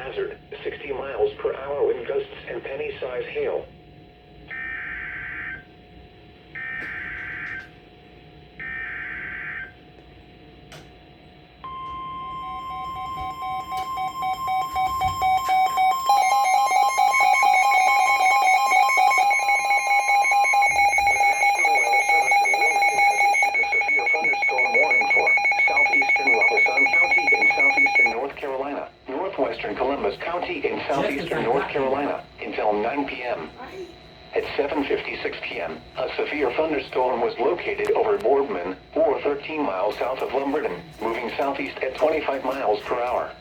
Hazard, 60 miles per hour wind gusts and penny-size hail. Northwestern Columbus County in southeastern North Carolina until 9 p.m. At 7:56 p.m., a severe thunderstorm was located over Boardman, or 13 miles south of Wilmington, moving southeast at 25 miles per hour.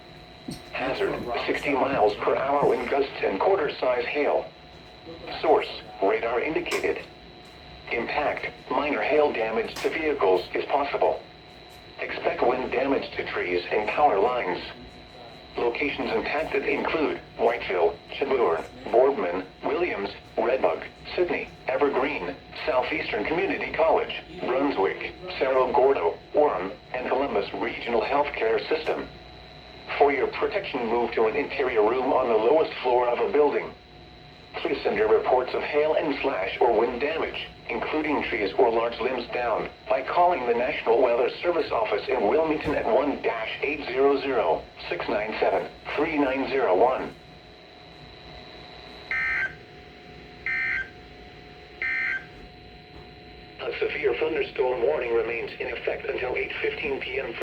Hazard, 60 miles per hour wind gusts and quarter-size hail. Source, radar indicated. Impact, minor hail damage to vehicles is possible. Expect wind damage to trees and power lines. Locations impacted include Whiteville, Chebourne, Boardman, Williams, Redbug, Sydney, Evergreen, Southeastern Community College, Brunswick, Cerro Gordo, Orem, and Columbus Regional Healthcare System. For your protection, move to an interior room on the lowest floor of a building. Please send your reports of hail and slash or wind damage, including trees or large limbs down, by calling the National Weather Service office in Wilmington at 1-800-697-3901. A severe thunderstorm warning remains in effect until 8:15 p.m.